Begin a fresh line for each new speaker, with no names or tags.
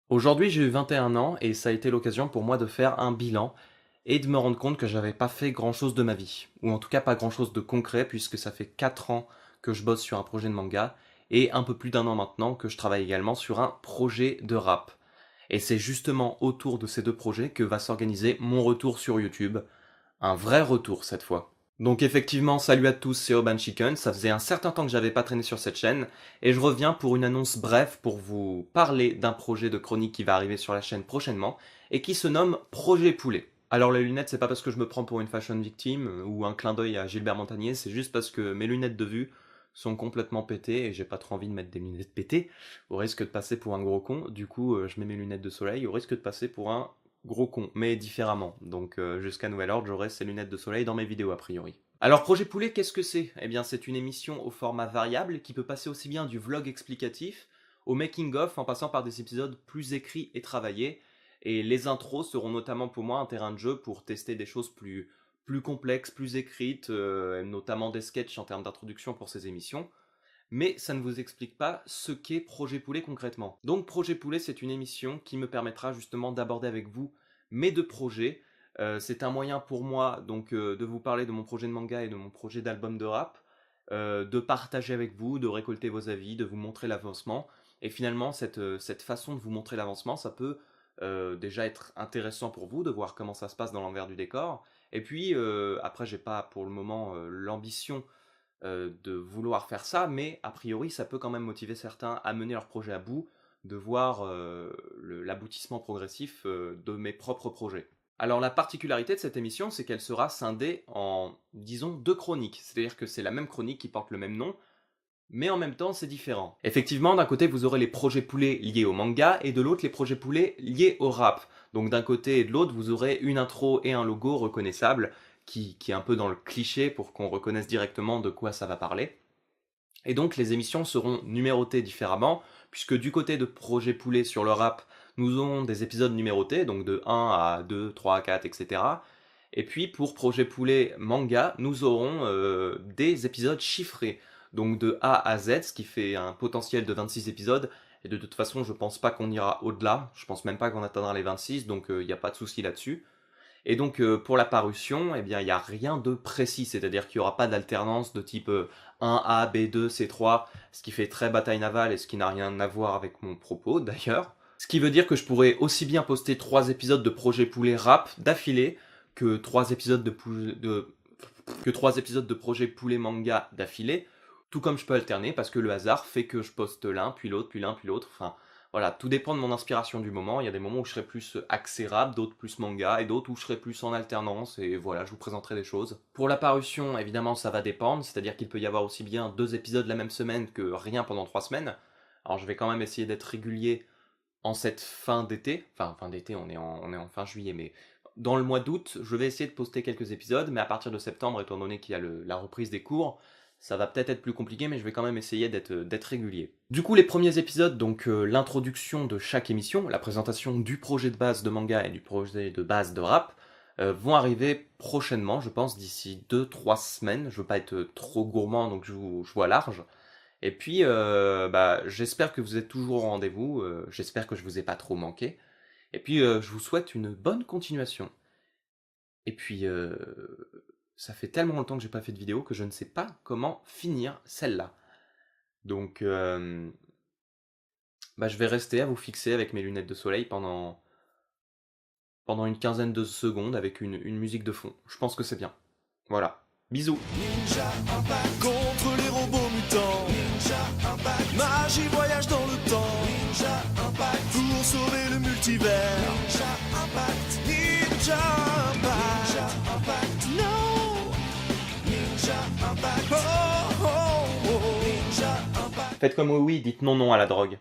Aujourd'hui, j'ai eu 21 ans et ça a été l'occasion pour moi de faire un bilan et de me rendre compte que j'avais pas fait grand-chose de ma vie. Ou en tout cas pas grand-chose de concret puisque ça fait 4 ans que je bosse sur un projet de manga et un peu plus d'un an maintenant que je travaille également sur un projet de rap. Et c'est justement autour de ces deux projets que va s'organiser mon retour sur YouTube. Un vrai retour cette fois. Donc effectivement, salut à tous, c'est Urban Chicken. Ça faisait un certain temps que j'avais pas traîné sur cette chaîne et je reviens pour une annonce brève pour vous parler d'un projet de chronique qui va arriver sur la chaîne prochainement et qui se nomme Projet Poulet. Alors les lunettes, c'est pas parce que je me prends pour une fashion victime ou un clin d'œil à Gilbert Montagnier, c'est juste parce que mes lunettes de vue sont complètement pétées et j'ai pas trop envie de mettre des lunettes pétées au risque de passer pour un gros con. Du coup, je mets mes lunettes de soleil au risque de passer pour un gros con, mais différemment. Donc jusqu'à nouvel ordre, j'aurai ces lunettes de soleil dans mes vidéos a priori. Alors Projet Poulet, qu'est-ce que c'est? Eh bien c'est une émission au format variable qui peut passer aussi bien du vlog explicatif au making-of en passant par des épisodes plus écrits et travaillés. Et les intros seront notamment pour moi un terrain de jeu pour tester des choses plus complexes, plus écrites, notamment des sketchs en termes d'introduction pour ces émissions. Mais ça ne vous explique pas ce qu'est Projet Poulet concrètement. Donc Projet Poulet, c'est une émission qui me permettra justement d'aborder avec vous mes deux projets. C'est un moyen pour moi donc de vous parler de mon projet de manga et de mon projet d'album de rap, de partager avec vous, de récolter vos avis, de vous montrer l'avancement. Et finalement, cette façon de vous montrer l'avancement, ça peut déjà être intéressant pour vous de voir comment ça se passe dans l'envers du décor. Et puis après, j'ai pas pour le moment l'ambition de vouloir faire ça, mais a priori, ça peut quand même motiver certains à mener leur projet à bout, de voir l'aboutissement progressif de mes propres projets. Alors la particularité de cette émission, c'est qu'elle sera scindée en, disons, deux chroniques. C'est-à-dire que c'est la même chronique qui porte le même nom, mais en même temps, c'est différent. Effectivement, d'un côté, vous aurez les projets poulets liés au manga, et de l'autre, les projets poulets liés au rap. Donc d'un côté et de l'autre, vous aurez une intro et un logo reconnaissables, qui est un peu dans le cliché pour qu'on reconnaisse directement de quoi ça va parler. Et donc les émissions seront numérotées différemment, puisque du côté de Projet Poulet sur le rap, nous aurons des épisodes numérotés, donc de 1 à 2, 3, 4, etc. Et puis pour Projet Poulet manga, nous aurons des épisodes chiffrés, donc de A à Z, ce qui fait un potentiel de 26 épisodes. Et de toute façon, je pense pas qu'on ira au-delà, je pense même pas qu'on atteindra les 26, donc il n'y a pas de souci là-dessus. Et donc pour la parution, eh bien il n'y a rien de précis, c'est-à-dire qu'il n'y aura pas d'alternance de type 1A, B2, C3, ce qui fait très bataille navale et ce qui n'a rien à voir avec mon propos d'ailleurs. Ce qui veut dire que je pourrais aussi bien poster 3 épisodes de Projet Poulet Rap d'affilée que 3 épisodes que 3 épisodes de Projet Poulet Manga d'affilée, tout comme je peux alterner parce que le hasard fait que je poste l'un, puis l'autre, puis l'un, puis l'autre, enfin voilà, tout dépend de mon inspiration du moment. Il y a des moments où je serai plus axé rap, d'autres plus manga, et d'autres où je serai plus en alternance, et voilà, je vous présenterai des choses. Pour la parution, évidemment, ça va dépendre, c'est-à-dire qu'il peut y avoir aussi bien 2 épisodes la même semaine que rien pendant 3 semaines. Alors je vais quand même essayer d'être régulier en cette fin d'été, enfin fin d'été, on est en fin juillet, mais dans le mois d'août, je vais essayer de poster quelques épisodes, mais à partir de septembre, étant donné qu'il y a la reprise des cours, ça va peut-être être plus compliqué, mais je vais quand même essayer d'être régulier. Du coup, les premiers épisodes, donc l'introduction de chaque émission, la présentation du projet de base de manga et du projet de base de rap, vont arriver prochainement, je pense, d'ici 2-3 semaines. Je veux pas être trop gourmand, donc je vois large. Et puis, j'espère que vous êtes toujours au rendez-vous, j'espère que je vous ai pas trop manqué. Et puis, je vous souhaite une bonne continuation. Et puis, ça fait tellement longtemps que j'ai pas fait de vidéo que je ne sais pas comment finir celle-là. Donc, je vais rester à vous fixer avec mes lunettes de soleil pendant une quinzaine de secondes avec une musique de fond. Je pense que c'est bien. Voilà. Bisous.
Ninja Impact contre les robots mutants. Ninja Impact, magie voyage dans le temps. Ninja Impact pour sauver le multivers. Ninja Impact, Ninja Impact, Ninja Impact, no. Ninja Impact, oh oh oh. Ninja Impact.
Faites comme oui, dites non à la drogue.